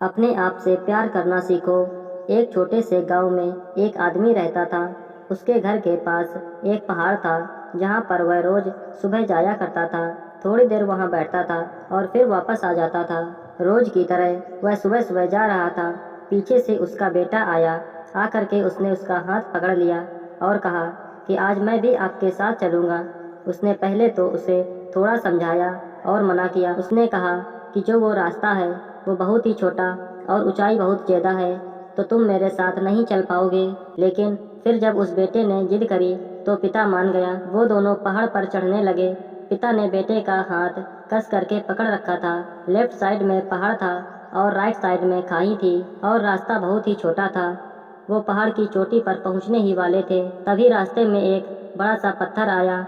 अपने आप से प्यार करना सीखो। एक छोटे से गांव में एक आदमी रहता था। उसके घर के पास एक पहाड़ था जहां पर वह रोज सुबह जाया करता था। थोड़ी देर वहां बैठता था और फिर वापस आ जाता था। रोज की तरह वह सुबह सुबह जा रहा था। पीछे से उसका बेटा आया। आकर के उसने उसका हाथ पकड़ लिया और कहा कि आज मैं भी आपके साथ चलूँगा। उसने पहले तो उसे थोड़ा समझाया और मना किया। उसने कहा कि जो वो रास्ता है वो बहुत ही छोटा और ऊंचाई बहुत ज़्यादा है, तो तुम मेरे साथ नहीं चल पाओगे। लेकिन फिर जब उस बेटे ने जिद करी तो पिता मान गया। वो दोनों पहाड़ पर चढ़ने लगे। पिता ने बेटे का हाथ कस करके पकड़ रखा था। लेफ्ट साइड में पहाड़ था और राइट साइड में खाई थी और रास्ता बहुत ही छोटा था। वो पहाड़ की चोटी पर पहुंचने ही वाले थे, तभी रास्ते में एक बड़ा सा पत्थर आया।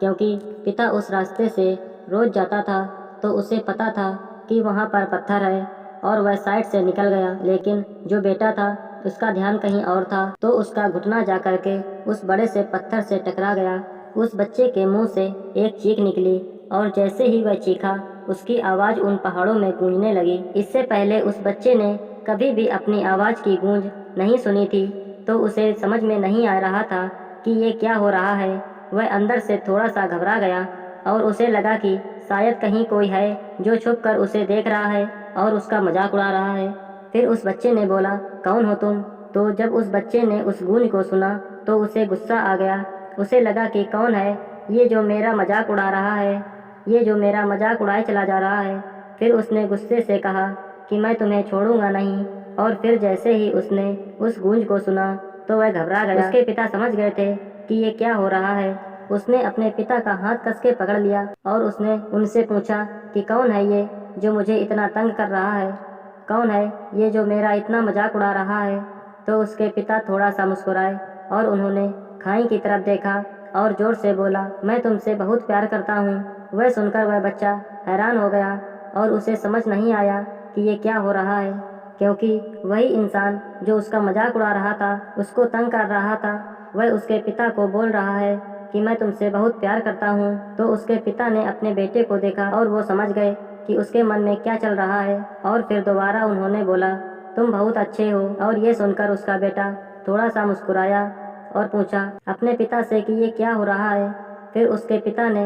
क्योंकि पिता उस रास्ते से रोज जाता था तो उसे पता था कि वहाँ पर पत्थर है और वह साइड से निकल गया। लेकिन जो बेटा था उसका ध्यान कहीं और था, तो उसका घुटना जा करके उस बड़े से पत्थर से टकरा गया। उस बच्चे के मुंह से एक चीख निकली और जैसे ही वह चीखा उसकी आवाज़ उन पहाड़ों में गूंजने लगी। इससे पहले उस बच्चे ने कभी भी अपनी आवाज़ की गूंज नहीं सुनी थी, तो उसे समझ में नहीं आ रहा था कि ये क्या हो रहा है। वह अंदर से थोड़ा सा घबरा गया और उसे लगा कि शायद कहीं कोई है जो छुपकर उसे देख रहा है और उसका मजाक उड़ा रहा है। फिर उस बच्चे ने बोला, कौन हो तुम? तो जब उस बच्चे ने उस गूंज को सुना तो उसे गुस्सा आ गया। उसे लगा कि कौन है ये जो मेरा मजाक उड़ा रहा है, ये जो मेरा मजाक उड़ाए चला जा रहा है। फिर उसने गुस्से से कहा कि मैं तुम्हें छोड़ूंगा नहीं। और फिर जैसे ही उसने उस गूंज को सुना तो वह घबरा गया। उसके पिता समझ गए थे कि ये क्या हो रहा है। उसने अपने पिता का हाथ कस के पकड़ लिया और उसने उनसे पूछा कि कौन है ये जो मुझे इतना तंग कर रहा है, कौन है ये जो मेरा इतना मजाक उड़ा रहा है। तो उसके पिता थोड़ा सा मुस्कुराए और उन्होंने खाई की तरफ देखा और जोर से बोला, मैं तुमसे बहुत प्यार करता हूँ। वह सुनकर वह बच्चा हैरान हो गया और उसे समझ नहीं आया कि ये क्या हो रहा है, क्योंकि वही इंसान जो उसका मजाक उड़ा रहा था, उसको तंग कर रहा था, वह उसके पिता को बोल रहा है कि मैं तुमसे बहुत प्यार करता हूँ। तो उसके पिता ने अपने बेटे को देखा और वो समझ गए कि उसके मन में क्या चल रहा है। और फिर दोबारा उन्होंने बोला, तुम बहुत अच्छे हो। और ये सुनकर उसका बेटा थोड़ा सा मुस्कुराया और पूछा अपने पिता से कि ये क्या हो रहा है। फिर उसके पिता ने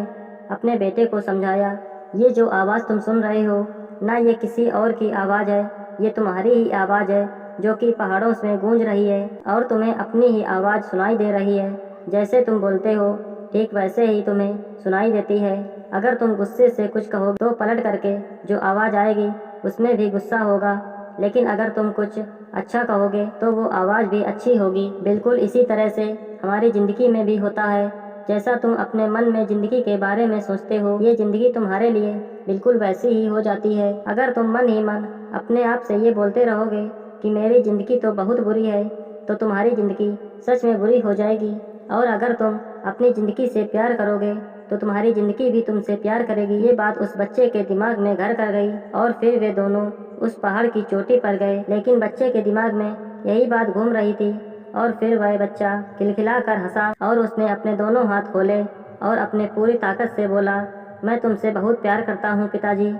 अपने बेटे को समझाया, ये जो आवाज़ तुम सुन रहे हो ना, ये किसी और की आवाज़ है, ये तुम्हारी ही आवाज़ है जो कि पहाड़ों में गूंज रही है और तुम्हें अपनी ही आवाज़ सुनाई दे रही है। जैसे तुम बोलते हो ठीक वैसे ही तुम्हें सुनाई देती है। अगर तुम गुस्से से कुछ कहो तो पलट करके जो आवाज़ आएगी उसमें भी गुस्सा होगा, लेकिन अगर तुम कुछ अच्छा कहोगे तो वो आवाज़ भी अच्छी होगी। बिल्कुल इसी तरह से हमारी ज़िंदगी में भी होता है। जैसा तुम अपने मन में ज़िंदगी के बारे में सोचते हो, ये ज़िंदगी तुम्हारे लिए बिल्कुल वैसी ही हो जाती है। अगर तुम मन ही मन अपने आप से ये बोलते रहोगे कि मेरी ज़िंदगी तो बहुत बुरी है, तो तुम्हारी ज़िंदगी सच में बुरी हो जाएगी। और अगर तुम अपनी ज़िंदगी से प्यार करोगे तो तुम्हारी ज़िंदगी भी तुमसे प्यार करेगी। ये बात उस बच्चे के दिमाग में घर कर गई और फिर वे दोनों उस पहाड़ की चोटी पर गए। लेकिन बच्चे के दिमाग में यही बात घूम रही थी और फिर वह बच्चा खिलखिला कर हंसा और उसने अपने दोनों हाथ खोले और अपने पूरी ताकत से बोला, मैं तुमसे बहुत प्यार करता हूँ पिताजी।